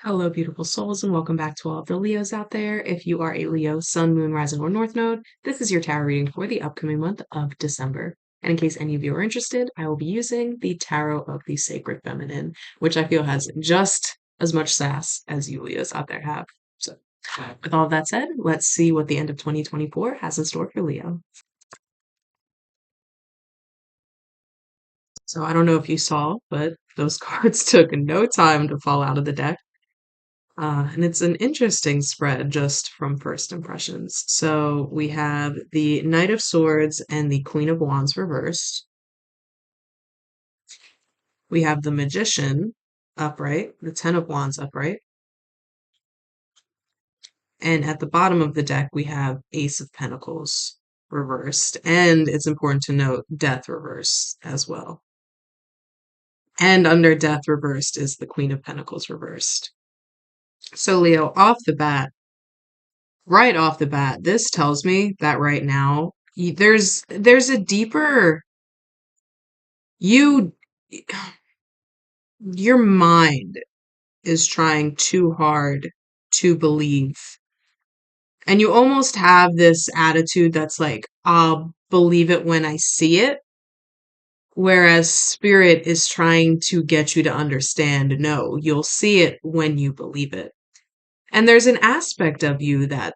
Hello, beautiful souls, and welcome back to all of the Leos out there. If you are a Leo, Sun, Moon, Rising, or North Node, this is your tarot reading for the upcoming month of December. And in case any of you are interested, I will be using the Tarot of the Sacred Feminine, which I feel has just as much sass as you Leos out there have. So, with all of that said, let's see what the end of 2024 has in store for Leo. So, I don't know if you saw, but those cards took no time to fall out of the deck. And it's an interesting spread just from first impressions. So we have the Knight of Swords and the Queen of Wands reversed. We have the Magician upright, the Ten of Wands upright. And at the bottom of the deck, we have Ace of Pentacles reversed. And it's important to note Death reversed as well. And under Death reversed is the Queen of Pentacles reversed. So Leo, right off the bat, this tells me that right now there's a deeper you your mind is trying too hard to believe. And you almost have this attitude that's like, I'll believe it when I see it. Whereas spirit is trying to get you to understand, no, you'll see it when you believe it. And there's an aspect of you that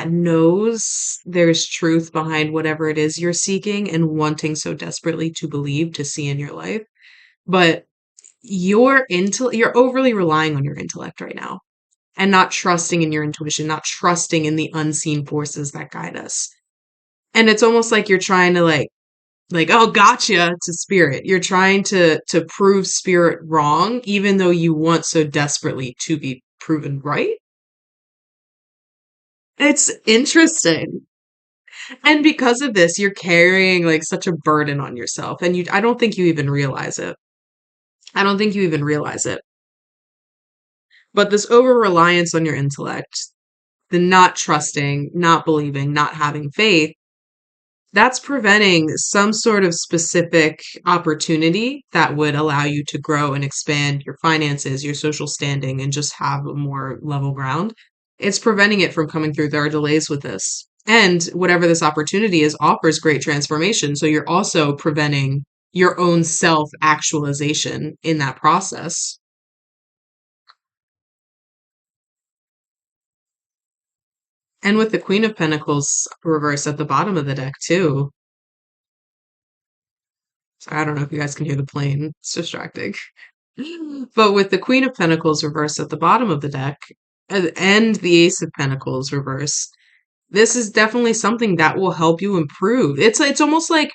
knows there's truth behind whatever it is you're seeking and wanting so desperately to believe, to see in your life. But you're overly relying on your intellect right now and not trusting in your intuition, not trusting in the unseen forces that guide us. And it's almost like you're trying to oh, gotcha to spirit. You're trying to prove spirit wrong, even though you want so desperately to be proven right. It's interesting. And because of this, you're carrying like such a burden on yourself. And I don't think you even realize it. I don't think you even realize it. But this over reliance on your intellect, the not trusting, not believing, not having faith, that's preventing some sort of specific opportunity that would allow you to grow and expand your finances, your social standing, and just have a more level ground. It's preventing it from coming through. There are delays with this. And whatever this opportunity is offers great transformation. So you're also preventing your own self actualization in that process. And with the Queen of Pentacles reversed at the bottom of the deck, too. So I don't know if you guys can hear the plane. It's distracting. But with the Queen of Pentacles reversed at the bottom of the deck and the Ace of Pentacles reversed, this is definitely something that will help you improve. It's almost like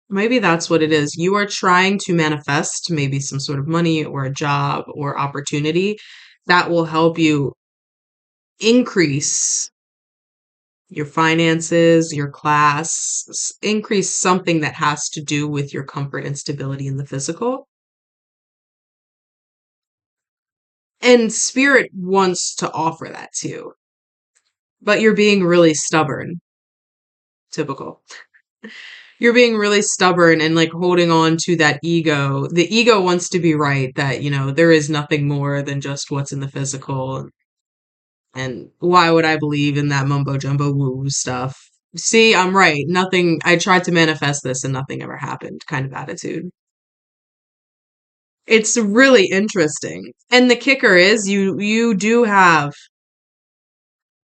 maybe that's what it is. You are trying to manifest maybe some sort of money or a job or opportunity that will help you increase your finances, your class, increase something that has to do with your comfort and stability in the physical. And spirit wants to offer that to you, but you're being really stubborn. Typical. You're being really stubborn and like holding on to that ego. The ego wants to be right that, there is nothing more than just what's in the physical. And why would I believe in that mumbo jumbo woo stuff? See, I'm right. Nothing, I tried to manifest this and nothing ever happened kind of attitude. It's really interesting. And the kicker is you do have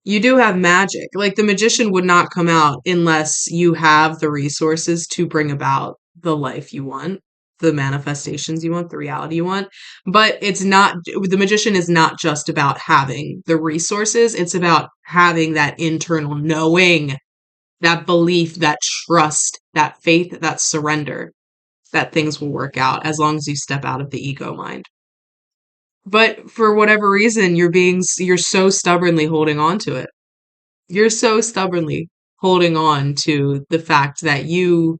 magic. Like the magician would not come out unless you have the resources to bring about the life you want, the manifestations you want, the reality you want. But the magician is not just about having the resources, it's about having that internal knowing, that belief, that trust, that faith, that surrender that things will work out as long as you step out of the ego mind. But for whatever reason, you're so stubbornly holding on to it. You're so stubbornly holding on to the fact that you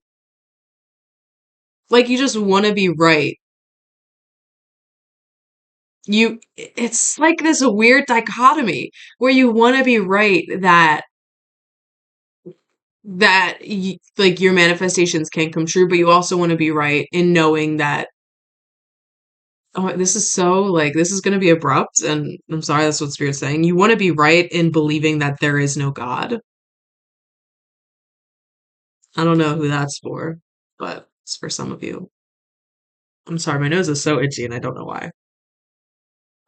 just want to be right. It's like this weird dichotomy where you want to be right like your manifestations can come true, but you also want to be right in knowing that Oh, this is so like this is going to be abrupt, and I'm sorry that's what Spirit's saying. You want to be right in believing that there is no God. I don't know who that's for, but it's for some of you. I'm sorry, my nose is so itchy and I don't know why.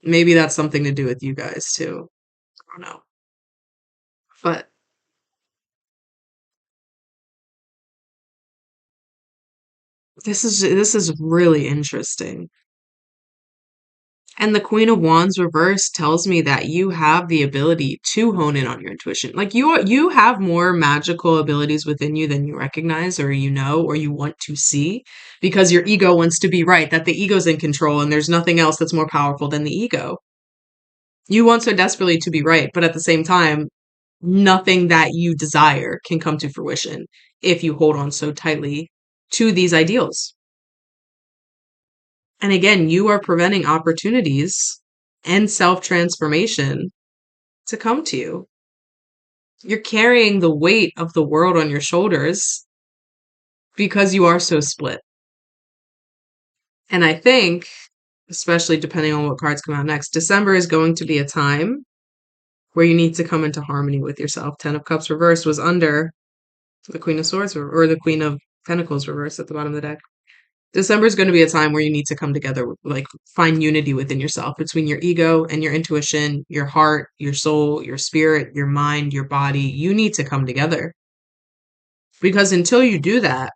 Maybe that's something to do with you guys too. I don't know. But this is really interesting. And the Queen of Wands reverse tells me that you have the ability to hone in on your intuition. Like you have more magical abilities within you than you recognize or you know or you want to see because your ego wants to be right, that the ego's in control and there's nothing else that's more powerful than the ego. You want so desperately to be right, but at the same time, nothing that you desire can come to fruition if you hold on so tightly to these ideals. And again, you are preventing opportunities and self transformation to come to you. You're carrying the weight of the world on your shoulders because you are so split. And I think, especially depending on what cards come out next, December is going to be a time where you need to come into harmony with yourself. Ten of Cups reversed was under the Queen of Swords or the Queen of Pentacles reversed at the bottom of the deck. December is going to be a time where you need to come together, like find unity within yourself between your ego and your intuition, your heart, your soul, your spirit, your mind, your body. You need to come together because until you do that,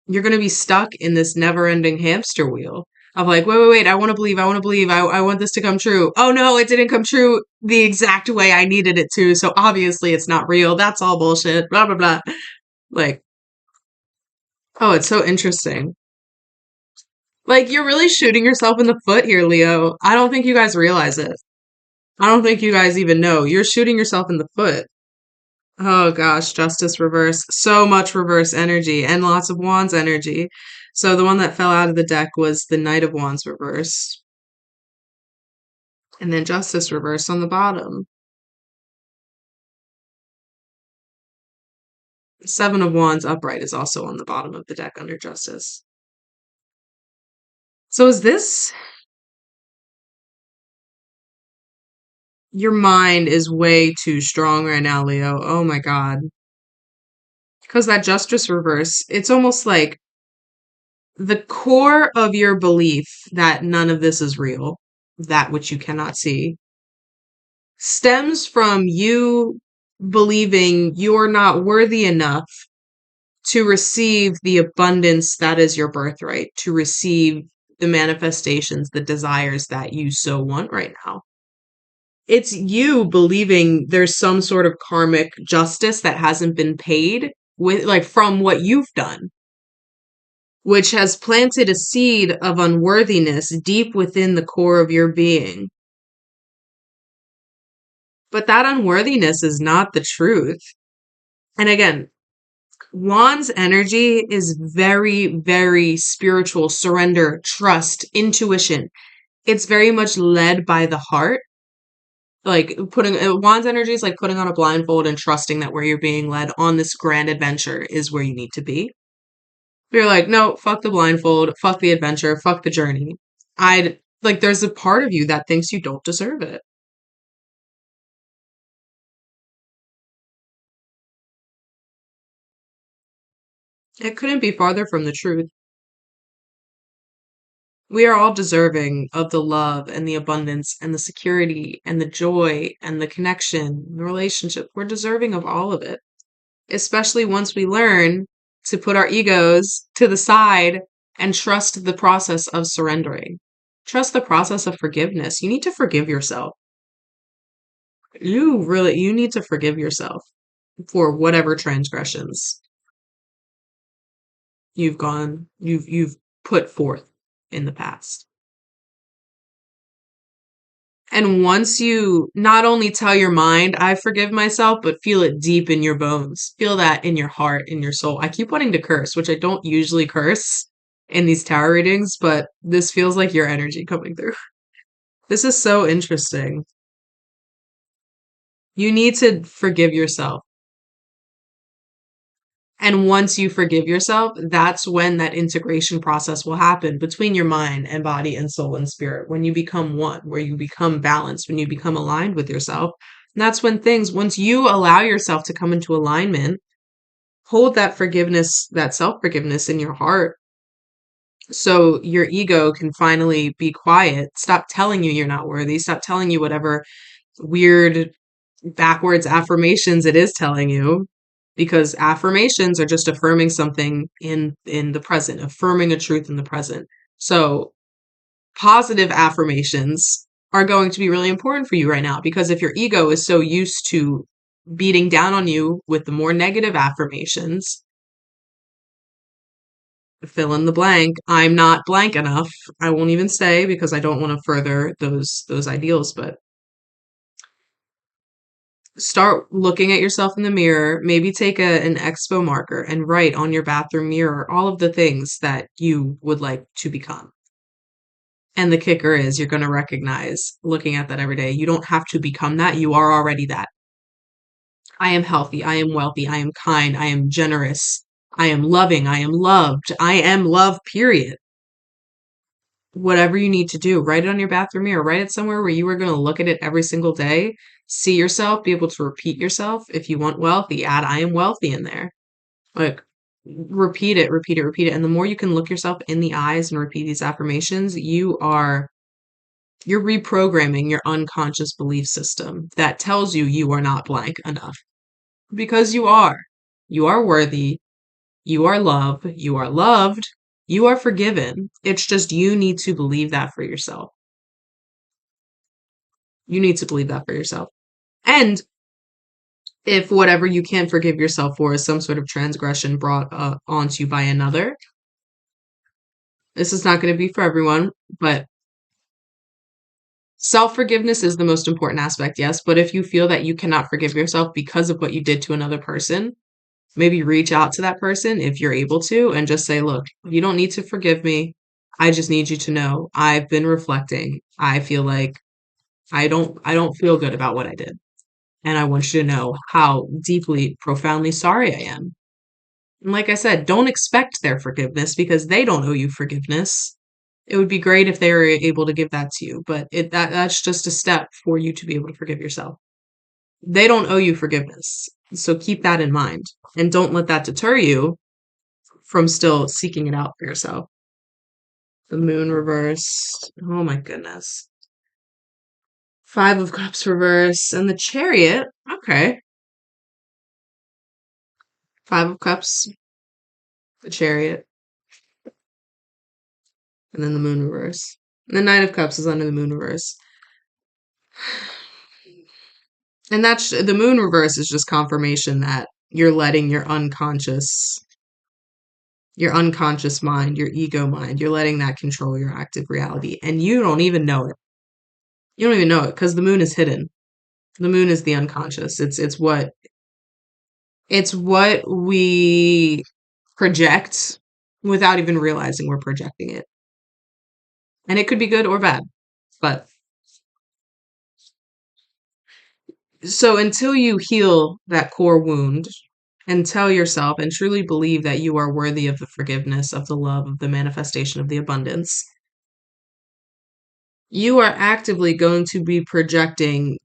you're going to be stuck in this never ending hamster wheel of like, wait, I want to believe, I want this to come true. Oh no, it didn't come true the exact way I needed it to. So obviously it's not real. That's all bullshit. Blah, blah, blah. Like, oh, it's so interesting. Like, you're really shooting yourself in the foot here, Leo. I don't think you guys realize it. I don't think you guys even know. You're shooting yourself in the foot. Oh gosh, Justice reverse. So much reverse energy and lots of Wands energy. So the one that fell out of the deck was the Knight of Wands reverse. And then Justice reverse on the bottom. Seven of Wands upright is also on the bottom of the deck under Justice. So is this your mind is way too strong right now, Leo. Oh my God. Because that Justice reverse, it's almost like the core of your belief that none of this is real, that which you cannot see, stems from you believing you're not worthy enough to receive the abundance that is your birthright, to receive the manifestations, the desires that you so want right now. It's you believing there's some sort of karmic justice that hasn't been paid with like from what you've done, which has planted a seed of unworthiness deep within the core of your being. But that unworthiness is not the truth. And again, Wands energy is very, very spiritual, surrender, trust, intuition. It's very much led by the heart. Like putting Wands energy is like putting on a blindfold and trusting that where you're being led on this grand adventure is where you need to be. You're like, no, fuck the blindfold, fuck the adventure, fuck the journey. I'd like, there's a part of you that thinks you don't deserve it. It couldn't be farther from the truth. We are all deserving of the love and the abundance and the security and the joy and the connection, the relationship. We're deserving of all of it, especially once we learn to put our egos to the side and trust the process of surrendering. Trust the process of forgiveness. You need to forgive yourself. You need to forgive yourself for whatever transgressions you've put forth in the past. And once you not only tell your mind, I forgive myself, but feel it deep in your bones. Feel that in your heart, in your soul. I keep wanting to curse, which I don't usually curse in these tarot readings, but this feels like your energy coming through. This is so interesting. You need to forgive yourself. And once you forgive yourself, that's when that integration process will happen between your mind and body and soul and spirit. When you become one, where you become balanced, when you become aligned with yourself. And that's when things, once you allow yourself to come into alignment, hold that forgiveness, that self forgiveness in your heart. So your ego can finally be quiet. Stop telling you you're not worthy. Stop telling you whatever weird backwards affirmations it is telling you, because affirmations are just affirming something in the present, affirming a truth in the present. So positive affirmations are going to be really important for you right now, because if your ego is so used to beating down on you with the more negative affirmations, fill in the blank, I'm not blank enough. I won't even say, because I don't want to further those ideals, but start looking at yourself in the mirror. Maybe take an expo marker and write on your bathroom mirror all of the things that you would like to become. And the kicker is, you're going to recognize, looking at that every day, you don't have to become that. You are already that. I am healthy. I am wealthy. I am kind. I am generous. I am loving. I am loved. I am love, period. Whatever you need to do, write it on your bathroom mirror. Write it somewhere where you are going to look at it every single day, see yourself, be able to repeat yourself. If you want wealthy, add I am wealthy in there. Like, repeat it, repeat it, repeat it. And the more you can look yourself in the eyes and repeat these affirmations, you're reprogramming your unconscious belief system that tells you you are not blank enough. Because you are. You are worthy. You are loved. You are loved. You are forgiven. It's just you need to believe that for yourself. You need to believe that for yourself. And if whatever you can't forgive yourself for is some sort of transgression brought onto you by another, this is not going to be for everyone, but self forgiveness is the most important aspect, yes. But if you feel that you cannot forgive yourself because of what you did to another person, maybe reach out to that person if you're able to and just say, look, you don't need to forgive me. I just need you to know I've been reflecting. I feel like I don't feel good about what I did. And I want you to know how deeply, profoundly sorry I am. And like I said, don't expect their forgiveness, because they don't owe you forgiveness. It would be great if they were able to give that to you, but that's just a step for you to be able to forgive yourself. They don't owe you forgiveness. So keep that in mind, and don't let that deter you from still seeking it out for yourself. The moon reversed. Oh my goodness. Five of Cups reversed and the Chariot. Okay. Five of Cups, the Chariot, and then the moon reverse. And the Nine of Cups is under the moon reverse. And that's the moon reverse is just confirmation that you're letting your unconscious mind, your ego mind, you're letting that control your active reality. And you don't even know it. You don't even know it, because the moon is hidden. The moon is the unconscious. It's what we project without even realizing we're projecting it. And it could be good or bad. But so until you heal that core wound and tell yourself and truly believe that you are worthy of the forgiveness, of the love, of the manifestation of the abundance, you are actively going to be projecting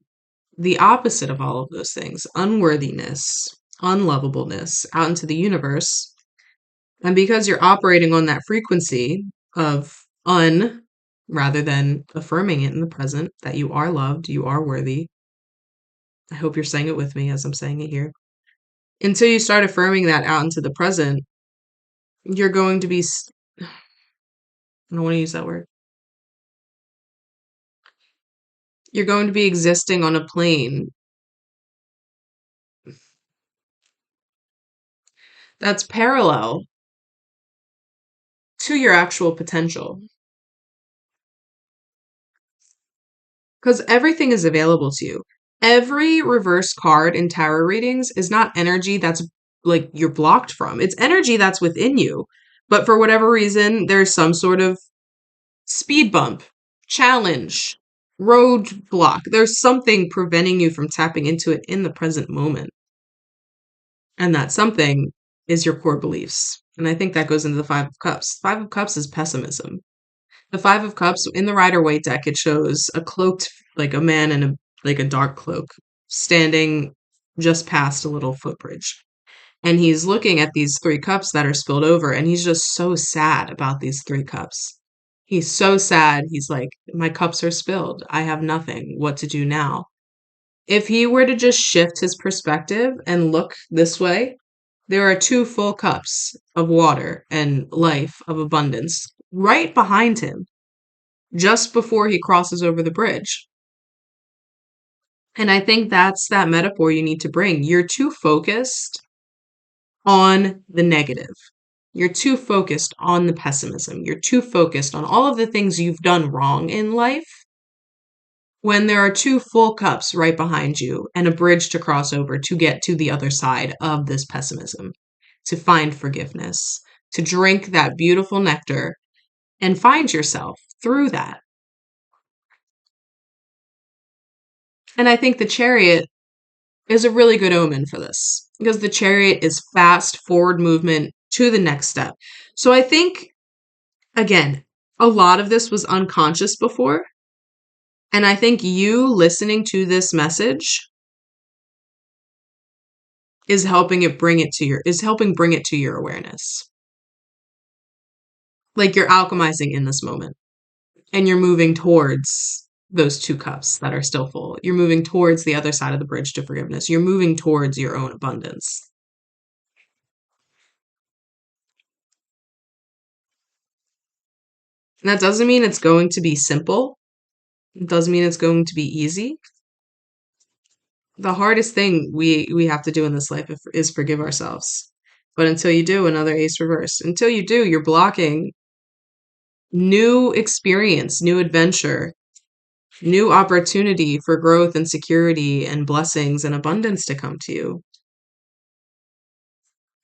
the opposite of all of those things: unworthiness, unlovableness out into the universe. And because you're operating on that frequency of rather than affirming it in the present, that you are loved, you are worthy. I hope you're saying it with me as I'm saying it here. Until you start affirming that out into the present, you're going to be, I don't want to use that word. You're going to be existing on a plane that's parallel to your actual potential. Because everything is available to you. Every reverse card in tarot readings is not energy that's like you're blocked from. It's energy that's within you. But for whatever reason, there's some sort of speed bump, challenge, roadblock. There's something preventing you from tapping into it in the present moment. And that something is your core beliefs. And I think that goes into the Five of Cups. Five of Cups is pessimism. The Five of Cups in the Rider Waite deck, it shows a cloaked, like a man in a dark cloak, standing just past a little footbridge. And he's looking at these three cups that are spilled over, and he's just so sad about these three cups. He's so sad. He's like, my cups are spilled. I have nothing. What to do now? If he were to just shift his perspective and look this way, there are two full cups of water and life of abundance right behind him, just before he crosses over the bridge. And I think that's that metaphor you need to bring. You're too focused on the negative. You're too focused on the pessimism. You're too focused on all of the things you've done wrong in life when there are two full cups right behind you and a bridge to cross over to get to the other side of this pessimism, to find forgiveness, to drink that beautiful nectar and find yourself through that. And I think the Chariot is a really good omen for this because the Chariot is fast forward movement to the next step. So I think, again, a lot of this was unconscious before. And I think you listening to this message is helping bring it to your awareness. Like you're alchemizing in this moment and you're moving towards those two cups that are still full. You're moving towards the other side of the bridge to forgiveness. You're moving towards your own abundance. And that doesn't mean it's going to be simple. It doesn't mean it's going to be easy. The hardest thing we have to do in this life is forgive ourselves. But until you do, another ace reverse. Until you do, you're blocking new experience, new adventure, new opportunity for growth and security and blessings and abundance to come to you.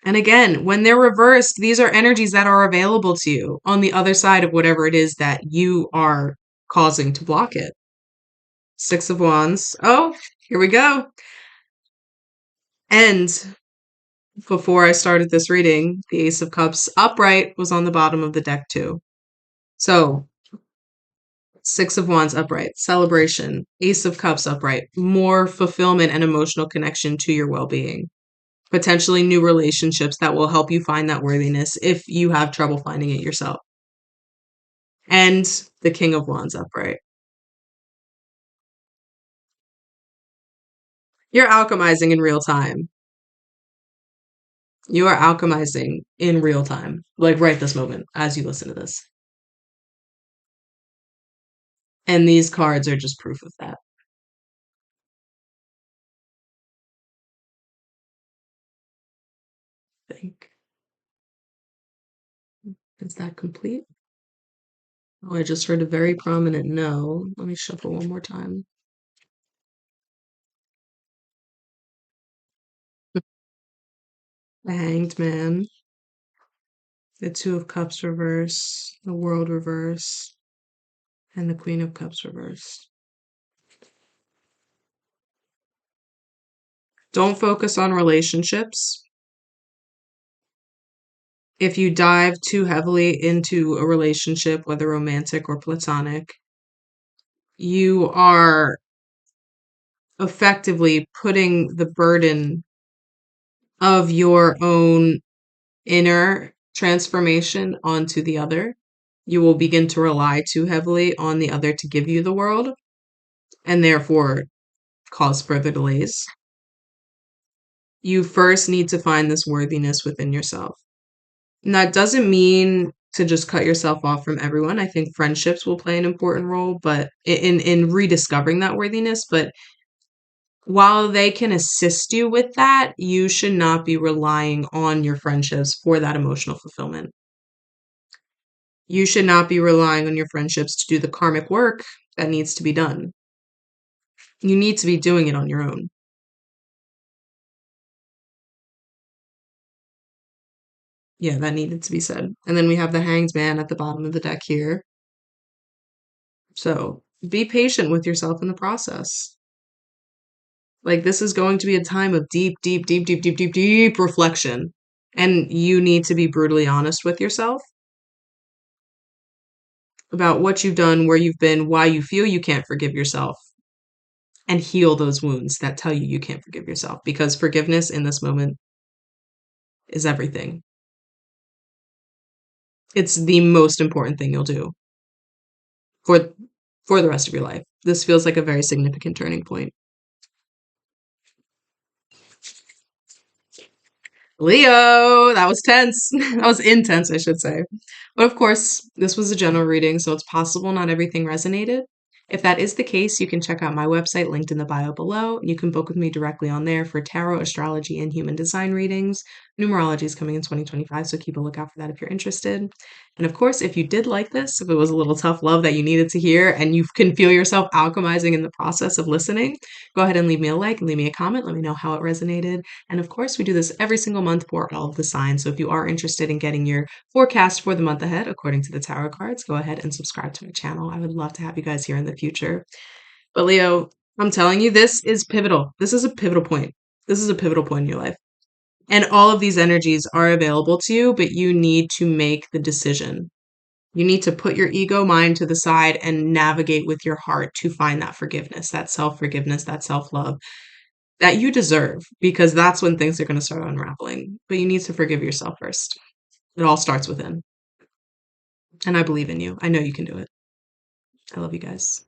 And again, when they're reversed, these are energies that are available to you on the other side of whatever it is that you are causing to block it. Six of Wands. Oh, here we go. And before I started this reading, the Ace of Cups upright was on the bottom of the deck too. So, Six of Wands upright, celebration, Ace of Cups upright, more fulfillment and emotional connection to your well-being. Potentially new relationships that will help you find that worthiness if you have trouble finding it yourself. And the King of Wands upright. You're alchemizing in real time. You are alchemizing in real time, like right this moment as you listen to this. And these cards are just proof of that. I think. Is that complete? Oh, I just heard a very prominent no. Let me shuffle one more time. The Hanged Man, the Two of Cups reverse, the World reverse, and the Queen of Cups reversed. Don't focus on relationships. If you dive too heavily into a relationship, whether romantic or platonic, you are effectively putting the burden of your own inner transformation onto the other. You will begin to rely too heavily on the other to give you the world and therefore cause further delays. You first need to find this worthiness within yourself. And that doesn't mean to just cut yourself off from everyone. I think friendships will play an important role, but in rediscovering that worthiness, but while they can assist you with that, you should not be relying on your friendships for that emotional fulfillment. You should not be relying on your friendships to do the karmic work that needs to be done. You need to be doing it on your own. Yeah, that needed to be said. And then we have the Hanged Man at the bottom of the deck here. So be patient with yourself in the process. Like, this is going to be a time of deep, deep, deep, deep, deep, deep, deep reflection. And you need to be brutally honest with yourself about what you've done, where you've been, why you feel you can't forgive yourself, and heal those wounds that tell you you can't forgive yourself. Because forgiveness in this moment is everything. It's the most important thing you'll do for the rest of your life. This feels like a very significant turning point. Leo, that was tense. That was intense, I should say. But of course, this was a general reading, so it's possible not everything resonated. If that is the case, you can check out my website linked in the bio below. You can book with me directly on there for tarot, astrology, and human design readings. Numerology is coming in 2025, so keep a lookout for that if you're interested. And of course, if you did like this, if it was a little tough love that you needed to hear and you can feel yourself alchemizing in the process of listening, go ahead and leave me a like, leave me a comment, let me know how it resonated. And of course, we do this every single month for all of the signs. So if you are interested in getting your forecast for the month ahead, according to the tarot cards, go ahead and subscribe to my channel. I would love to have you guys here in the future. But Leo, I'm telling you, this is pivotal. This is a pivotal point. This is a pivotal point in your life. And all of these energies are available to you, but you need to make the decision. You need to put your ego mind to the side and navigate with your heart to find that forgiveness, that self love that you deserve, because that's when things are going to start unraveling. But you need to forgive yourself first. It all starts within. And I believe in you. I know you can do it. I love you guys.